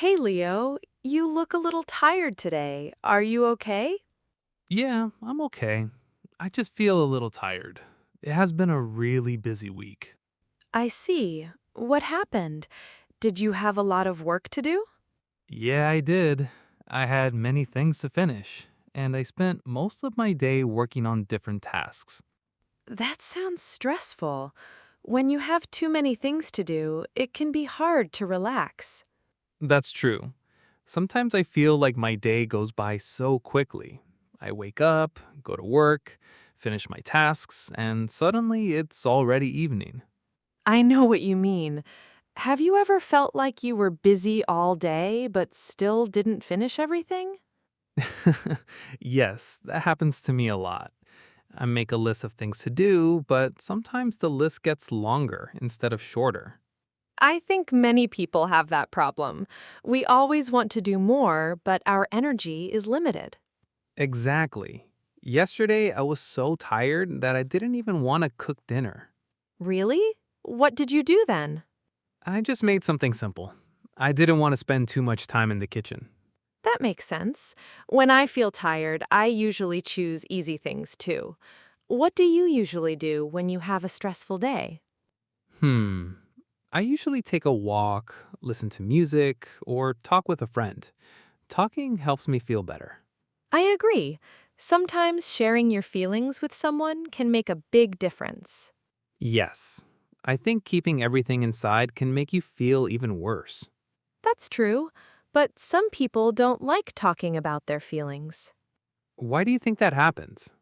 Hey Leo, you look a little tired today. Are you okay? Yeah, I'm okay. I just feel a little tired. It has been a really busy week. I see. What happened? Did you have a lot of work to do? Yeah, I did. I had many things to finish, and I spent most of my day working on different tasks. That sounds stressful. When you have too many things to do, it can be hard to relax. That's true. Sometimes I feel like my day goes by so quickly. I wake up, go to work, finish my tasks, and suddenly it's already evening. I know what you mean. Have you ever felt like you were busy all day but still didn't finish everything? Yes, that happens to me a lot. I make a list of things to do, but sometimes the list gets longer instead of shorter. I think many people have that problem. We always want to do more, but our energy is limited. Exactly. Yesterday, I was so tired that I didn't even want to cook dinner. Really? What did you do then? I just made something simple. I didn't want to spend too much time in the kitchen. That makes sense. When I feel tired, I usually choose easy things too. What do you usually do when you have a stressful day? Hmm. I usually take a walk, listen to music, or talk with a friend. Talking helps me feel better. I agree. Sometimes sharing your feelings with someone can make a big difference. Yes. I think keeping everything inside can make you feel even worse. That's true, but some people don't like talking about their feelings. Why do you think that happens?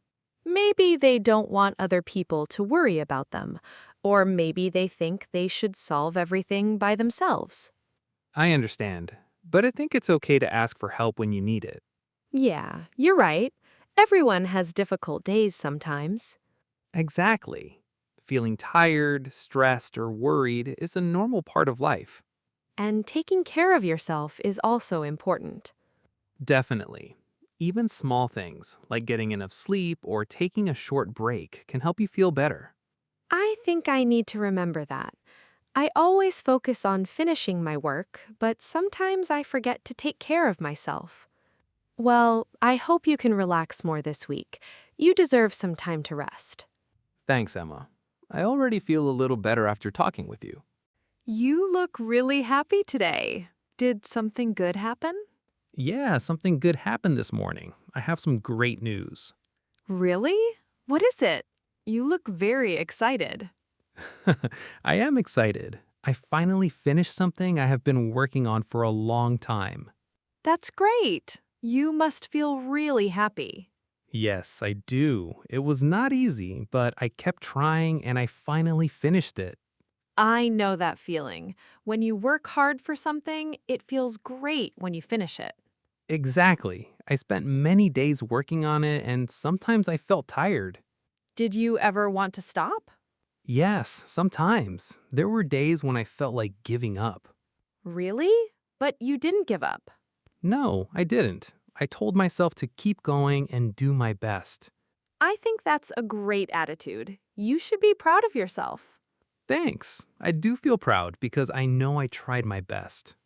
Maybe they don't want other people to worry about them, or maybe they think they should solve everything by themselves. I understand, but I think it's okay to ask for help when you need it. Yeah, you're right. Everyone has difficult days sometimes. Exactly. Feeling tired, stressed, or worried is a normal part of life. And taking care of yourself is also important. Definitely. Even small things, like getting enough sleep or taking a short break, can help you feel better. I think I need to remember that. I always focus on finishing my work, but sometimes I forget to take care of myself. Well, I hope you can relax more this week. You deserve some time to rest. Thanks, Emma. I already feel a little better after talking with you. You look really happy today. Did something good happen? Yeah, something good happened this morning. I have some great news. Really? What is it? You look very excited. I am excited. I finally finished something I have been working on for a long time. That's great. You must feel really happy. Yes, I do. It was not easy, but I kept trying and I finally finished it. I know that feeling. When you work hard for something, it feels great when you finish it. Exactly. I spent many days working on it and sometimes I felt tired. Did you ever want to stop? Yes, sometimes. There were days when I felt like giving up. Really? But you didn't give up. No, I didn't. I told myself to keep going and do my best. I think that's a great attitude. You should be proud of yourself. Thanks. I do feel proud because I know I tried my best.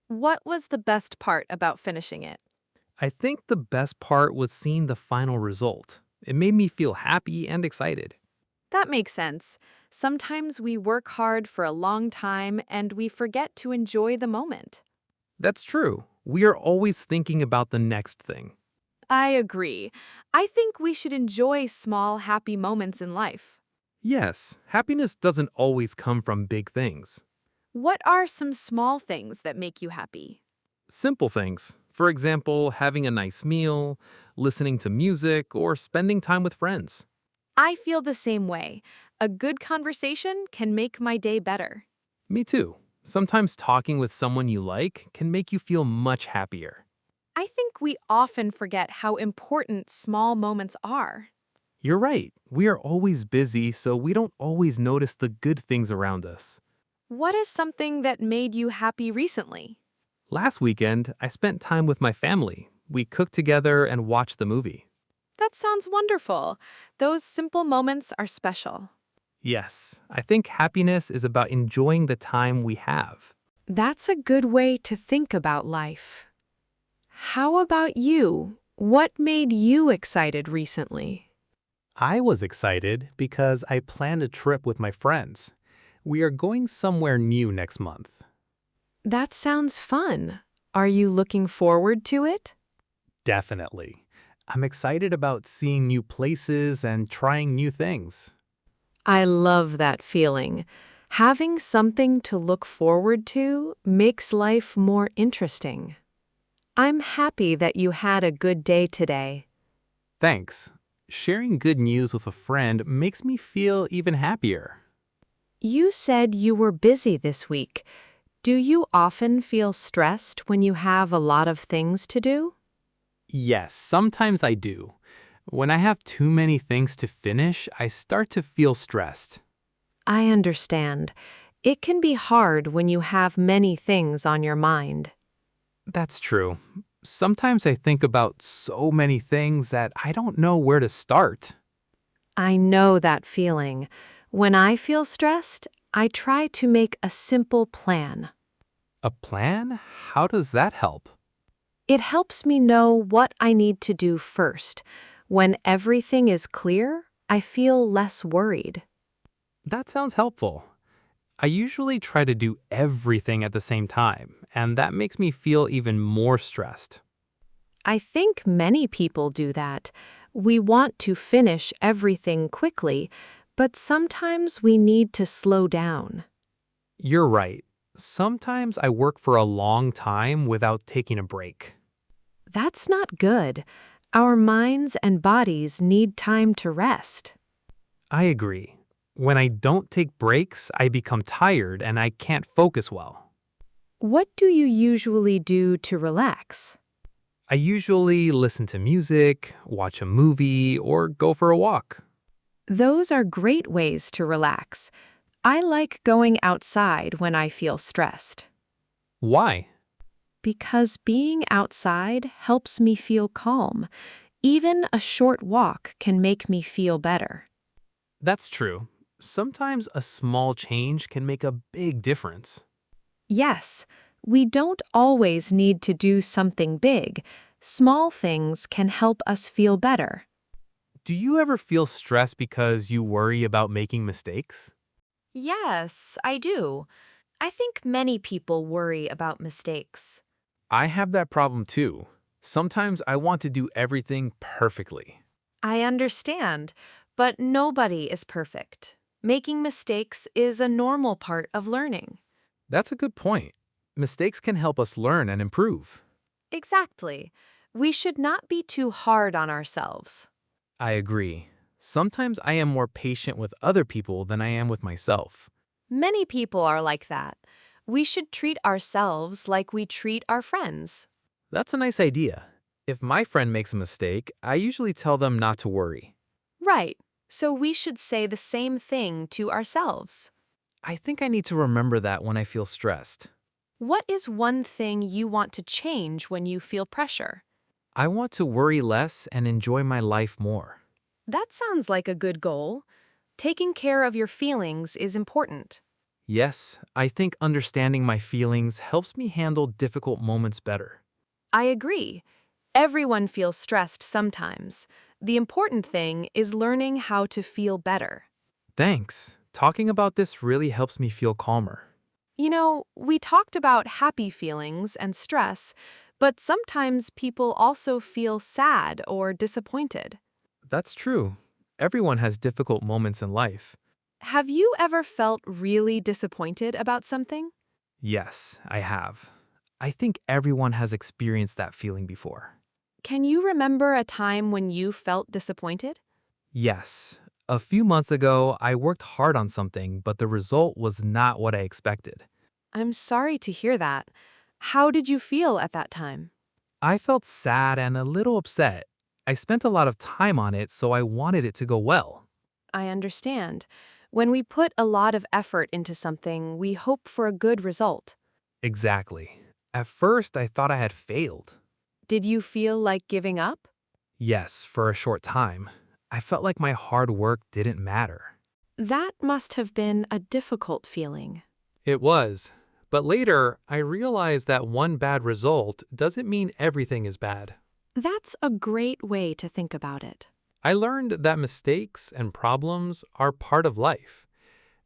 What was the best part about finishing it? I think the best part was seeing the final result. It made me feel happy and excited. That makes sense. Sometimes we work hard for a long time and we forget to enjoy the moment. That's true. We are always thinking about the next thing. I agree. I think we should enjoy small, happy moments in life. Yes, happiness doesn't always come from big things. What are some small things that make you happy? Simple things. For example, having a nice meal, listening to music, or spending time with friends. I feel the same way. A good conversation can make my day better. Me too. Sometimes talking with someone you like can make you feel much happier. I think we often forget how important small moments are. You're right. We are always busy, so we don't always notice the good things around us. What is something that made you happy recently? Last weekend, I spent time with my family. We cooked together and watched the movie. That sounds wonderful. Those simple moments are special. Yes, I think happiness is about enjoying the time we have. That's a good way to think about life. How about you? What made you excited recently? I was excited because I planned a trip with my friends. We are going somewhere new next month. That sounds fun. Are you looking forward to it? Definitely. I'm excited about seeing new places and trying new things. I love that feeling. Having something to look forward to makes life more interesting. I'm happy that you had a good day today. Thanks. Sharing good news with a friend makes me feel even happier. You said you were busy this week. Do you often feel stressed when you have a lot of things to do? Yes, sometimes I do. When I have too many things to finish, I start to feel stressed. I understand. It can be hard when you have many things on your mind. That's true. Sometimes I think about so many things that I don't know where to start. I know that feeling. When I feel stressed, I try to make a simple plan. A plan? How does that help? It helps me know what I need to do first. When everything is clear, I feel less worried. That sounds helpful. I usually try to do everything at the same time, and that makes me feel even more stressed. I think many people do that. We want to finish everything quickly, but sometimes we need to slow down. You're right. Sometimes I work for a long time without taking a break. That's not good. Our minds and bodies need time to rest. I agree. When I don't take breaks, I become tired and I can't focus well. What do you usually do to relax? I usually listen to music, watch a movie, or go for a walk. Those are great ways to relax. I like going outside when I feel stressed, Why? because being outside helps me feel calm. Even a short walk can make me feel better. That's true. Sometimes a small change can make a big difference. Yes, we don't always need to do something big. Small things can help us feel better. Do you ever feel stressed because you worry about making mistakes? Yes, I do. I think many people worry about mistakes. I have that problem too. Sometimes I want to do everything perfectly. I understand, but nobody is perfect. Making mistakes is a normal part of learning. That's a good point. Mistakes can help us learn and improve. Exactly. We should not be too hard on ourselves. I agree. Sometimes I am more patient with other people than I am with myself. Many people are like that. We should treat ourselves like we treat our friends. That's a nice idea. If my friend makes a mistake, I usually tell them not to worry. Right. So we should say the same thing to ourselves. I think I need to remember that when I feel stressed. What is one thing you want to change when you feel pressure? I want to worry less and enjoy my life more. That sounds like a good goal. Taking care of your feelings is important. Yes, I think understanding my feelings helps me handle difficult moments better. I agree. Everyone feels stressed sometimes. The important thing is learning how to feel better. Thanks. Talking about this really helps me feel calmer. You know, we talked about happy feelings and stress, but sometimes people also feel sad or disappointed. That's true. Everyone has difficult moments in life. Have you ever felt really disappointed about something? Yes, I have. I think everyone has experienced that feeling before. Can you remember a time when you felt disappointed? Yes. A few months ago, I worked hard on something, but the result was not what I expected. I'm sorry to hear that. How did you feel at that time? I felt sad and a little upset. I spent a lot of time on it, so I wanted it to go well. I understand. When we put a lot of effort into something, we hope for a good result. Exactly. At first, I thought I had failed. Did you feel like giving up? Yes, for a short time. I felt like my hard work didn't matter. That must have been a difficult feeling. It was, But later, I realized that one bad result doesn't mean everything is bad. That's a great way to think about it. I learned that mistakes and problems are part of life.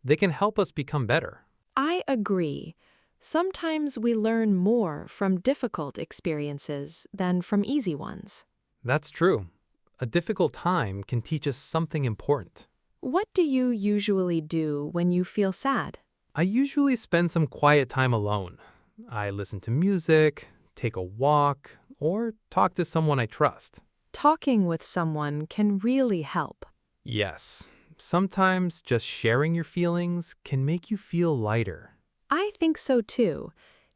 They can help us become better. I agree. Sometimes we learn more from difficult experiences than from easy ones. That's true. A difficult time can teach us something important. What do you usually do when you feel sad? I usually spend some quiet time alone. I listen to music, take a walk, or talk to someone I trust. Talking with someone can really help. Yes, sometimes just sharing your feelings can make you feel lighter. I think so too.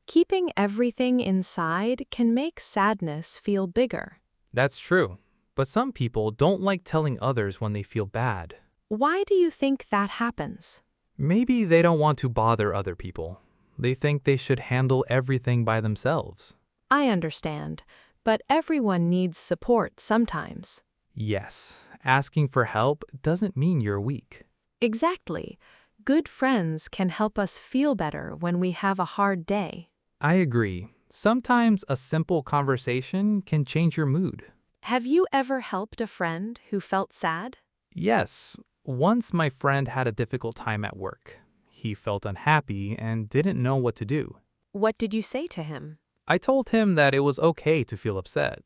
Keeping everything inside can make sadness feel bigger. That's true, but some people don't like telling others when they feel bad. Why do you think that happens? Maybe they don't want to bother other people. They think they should handle everything by themselves. I understand, but everyone needs support sometimes. Yes, asking for help doesn't mean you're weak. Exactly. Good friends can help us feel better when we have a hard day. I agree. Sometimes a simple conversation can change your mood. Have you ever helped a friend who felt sad? Yes, once my friend had a difficult time at work. He felt unhappy and didn't know what to do. What did you say to him? I told him that it was okay to feel upset.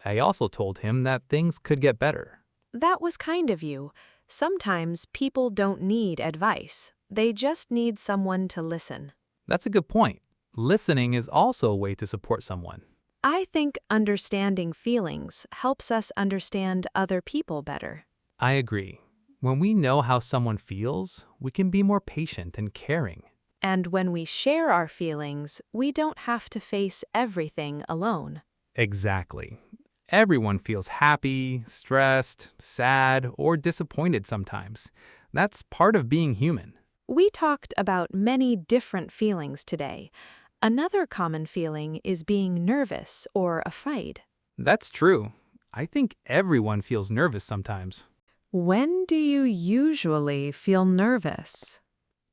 I also told him that things could get better. That was kind of you. Sometimes people don't need advice. They just need someone to listen. That's a good point. Listening is also a way to support someone. I think understanding feelings helps us understand other people better. I agree. When we know how someone feels, we can be more patient and caring. And when we share our feelings, we don't have to face everything alone. Exactly. Everyone feels happy, stressed, sad, or disappointed sometimes. That's part of being human. We talked about many different feelings today. Another common feeling is being nervous or afraid. That's true. I think everyone feels nervous sometimes. When do you usually feel nervous?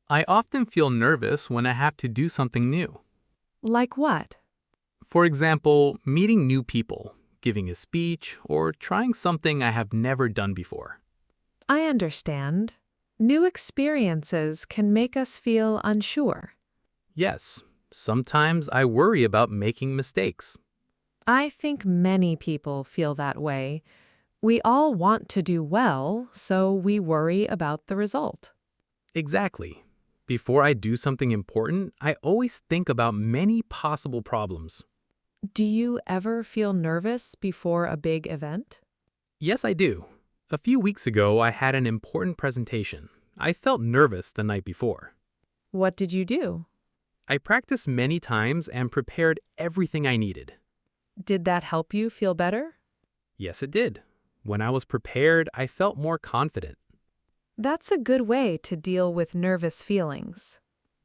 I often feel nervous when I have to do something new. Like what? For example, meeting new people, giving a speech, or trying something I have never done before. I understand. New experiences can make us feel unsure. Yes, sometimes I worry about making mistakes. I think many people feel that way. We all want to do well, so we worry about the result. Exactly. Before I do something important, I always think about many possible problems. Do you ever feel nervous before a big event? Yes, I do. A few weeks ago, I had an important presentation. I felt nervous the night before. What did you do? I practiced many times and prepared everything I needed. Did that help you feel better? Yes, it did. When I was prepared, I felt more confident. That's a good way to deal with nervous feelings.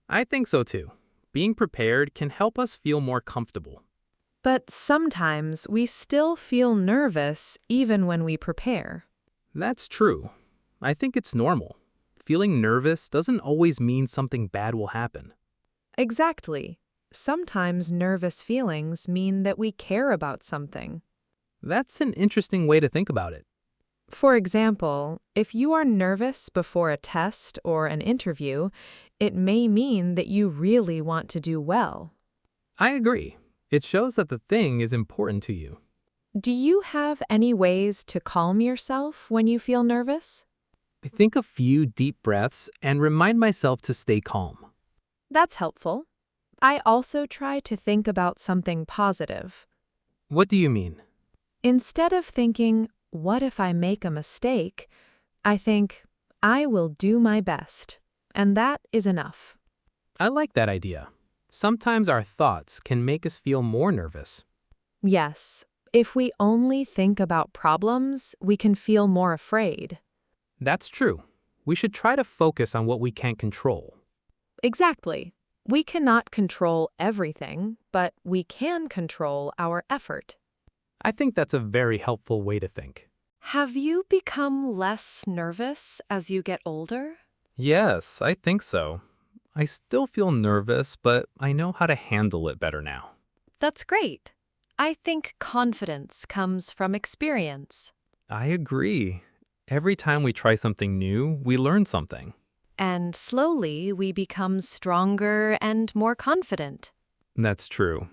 I think so too. Being prepared can help us feel more comfortable. But sometimes we still feel nervous even when we prepare. That's true. I think it's normal. Feeling nervous doesn't always mean something bad will happen. Exactly. Sometimes nervous feelings mean that we care about something. That's an interesting way to think about it. For example, if you are nervous before a test or an interview, it may mean that you really want to do well. I agree. It shows that the thing is important to you. Do you have any ways to calm yourself when you feel nervous? I think a few deep breaths and remind myself to stay calm. That's helpful. I also try to think about something positive. What do you mean? Instead of thinking, what if I make a mistake? I think, I will do my best. And that is enough. I like that idea. Sometimes our thoughts can make us feel more nervous. Yes, if we only think about problems, we can feel more afraid. That's true. We should try to focus on what we can control. Exactly. We cannot control everything, but we can control our effort. I think that's a very helpful way to think. Have you become less nervous as you get older? Yes, I think so. I still feel nervous, but I know how to handle it better now. That's great. I think confidence comes from experience. I agree. Every time we try something new, we learn something. And slowly we become stronger and more confident. That's true.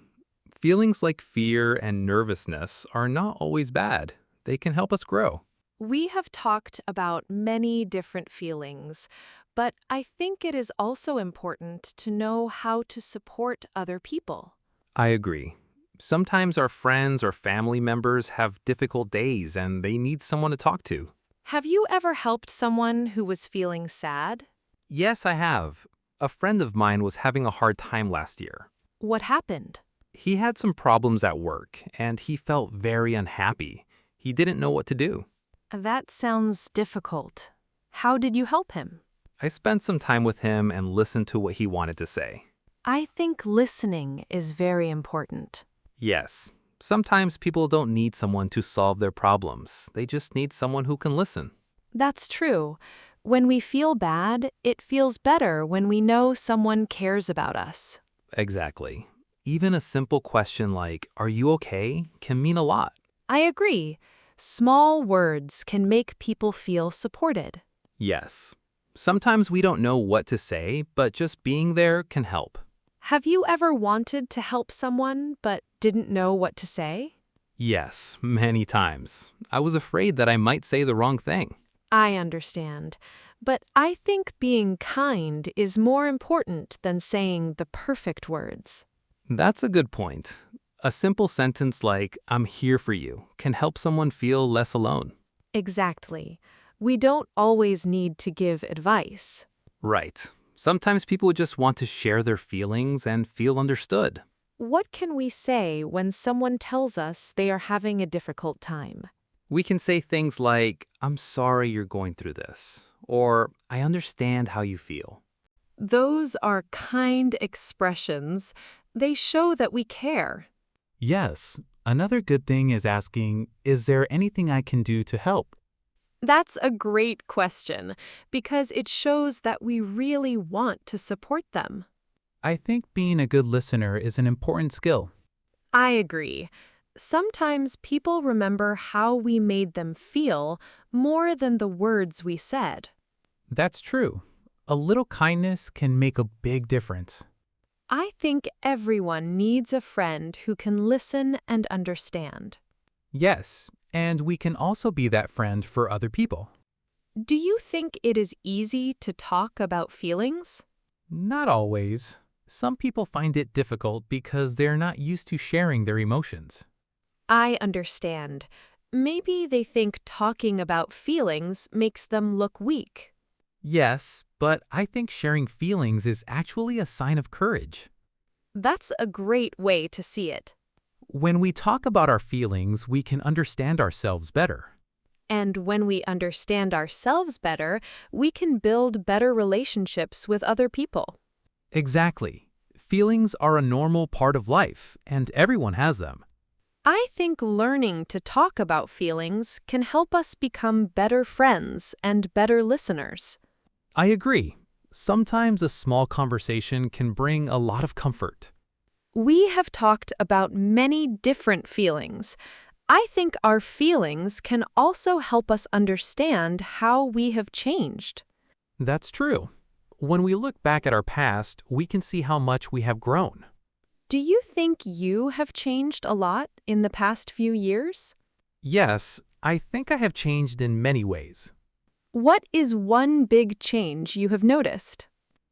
Feelings like fear and nervousness are not always bad. They can help us grow. We have talked about many different feelings, but I think it is also important to know how to support other people. I agree. Sometimes our friends or family members have difficult days and they need someone to talk to. Have you ever helped someone who was feeling sad? Yes, I have. A friend of mine was having a hard time last year. What happened? He had some problems at work and he felt very unhappy. He didn't know what to do. That sounds difficult. How did you help him? I spent some time with him and listened to what he wanted to say. I think listening is very important. Yes, sometimes people don't need someone to solve their problems. They just need someone who can listen. That's true. When we feel bad, it feels better when we know someone cares about us. Exactly. Even a simple question like, "Are you okay?" can mean a lot. I agree. Small words can make people feel supported. Yes. Sometimes we don't know what to say, but just being there can help. Have you ever wanted to help someone but didn't know what to say? Yes, many times. I was afraid that I might say the wrong thing. I understand. But I think being kind is more important than saying the perfect words. That's a good point. A simple sentence like, "I'm here for you," can help someone feel less alone. Exactly. We don't always need to give advice. Right. Sometimes people just want to share their feelings and feel understood. What can we say when someone tells us they are having a difficult time? We can say things like, "I'm sorry you're going through this," or "I understand how you feel." Those are kind expressions. They show that we care. Yes, another good thing is asking, is there anything I can do to help? That's a great question because it shows that we really want to support them. I think being a good listener is an important skill. I agree. Sometimes people remember how we made them feel more than the words we said. That's true. A little kindness can make a big difference. I think everyone needs a friend who can listen and understand. Yes, and we can also be that friend for other people. Do you think it is easy to talk about feelings? Not always. Some people find it difficult because they're not used to sharing their emotions. I understand. Maybe they think talking about feelings makes them look weak. Yes, but I think sharing feelings is actually a sign of courage. That's a great way to see it. When we talk about our feelings, we can understand ourselves better. And when we understand ourselves better, we can build better relationships with other people. Exactly. Feelings are a normal part of life, and everyone has them. I think learning to talk about feelings can help us become better friends and better listeners. I agree. Sometimes a small conversation can bring a lot of comfort. We have talked about many different feelings. I think our feelings can also help us understand how we have changed. That's true. When we look back at our past, we can see how much we have grown. Do you think you have changed a lot in the past few years? Yes, I think I have changed in many ways. What is one big change you have noticed?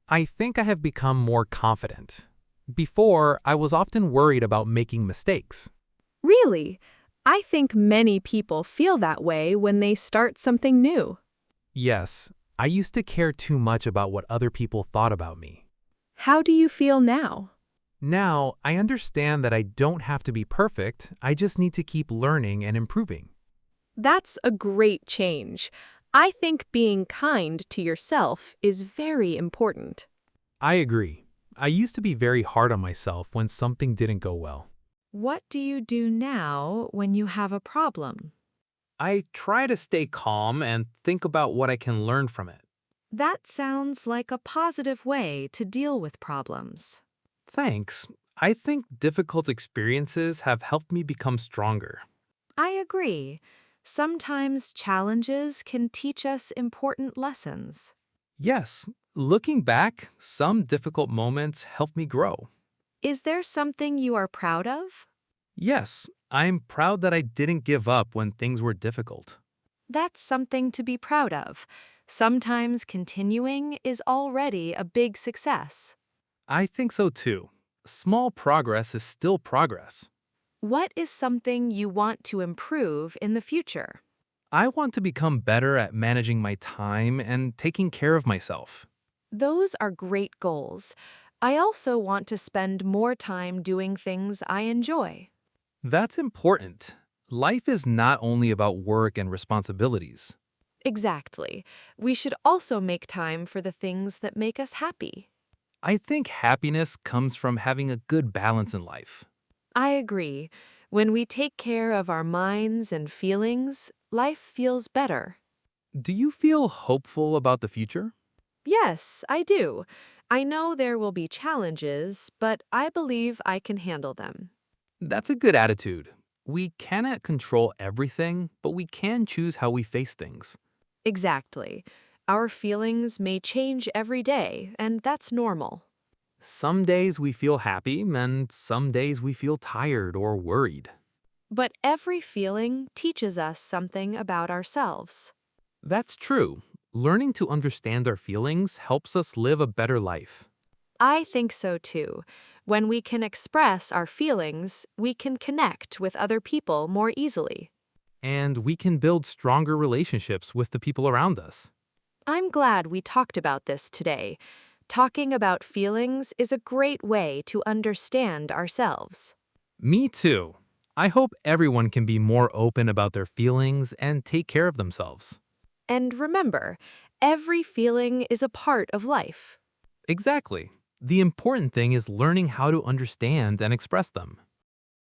I think I have become more confident. Before, I was often worried about making mistakes. Really? I think many people feel that way when they start something new. Yes, I used to care too much about what other people thought about me. How do you feel now? Now, I understand that I don't have to be perfect, I just need to keep learning and improving. That's a great change. I think being kind to yourself is very important. I agree. I used to be very hard on myself when something didn't go well. What do you do now when you have a problem? I try to stay calm and think about what I can learn from it. That sounds like a positive way to deal with problems. Thanks. I think difficult experiences have helped me become stronger. I agree. Sometimes challenges can teach us important lessons. Yes, looking back, some difficult moments helped me grow. Is there something you are proud of? Yes, I'm proud that I didn't give up when things were difficult. That's something to be proud of. Sometimes continuing is already a big success. I think so too. Small progress is still progress. What is something you want to improve in the future? I want to become better at managing my time and taking care of myself. Those are great goals. I also want to spend more time doing things I enjoy. That's important. Life is not only about work and responsibilities. Exactly. We should also make time for the things that make us happy. I think happiness comes from having a good balance in life. I agree. When we take care of our minds and feelings, life feels better. Do you feel hopeful about the future? Yes, I do. I know there will be challenges, but I believe I can handle them. That's a good attitude. We cannot control everything, but we can choose how we face things. Exactly. Our feelings may change every day, and that's normal. Some days we feel happy, and some days we feel tired or worried. But every feeling teaches us something about ourselves. That's true. Learning to understand our feelings helps us live a better life. I think so too. When we can express our feelings, we can connect with other people more easily. And we can build stronger relationships with the people around us. I'm glad we talked about this today. Talking about feelings is a great way to understand ourselves. Me too. I hope everyone can be more open about their feelings and take care of themselves. And remember, every feeling is a part of life. Exactly. The important thing is learning how to understand and express them.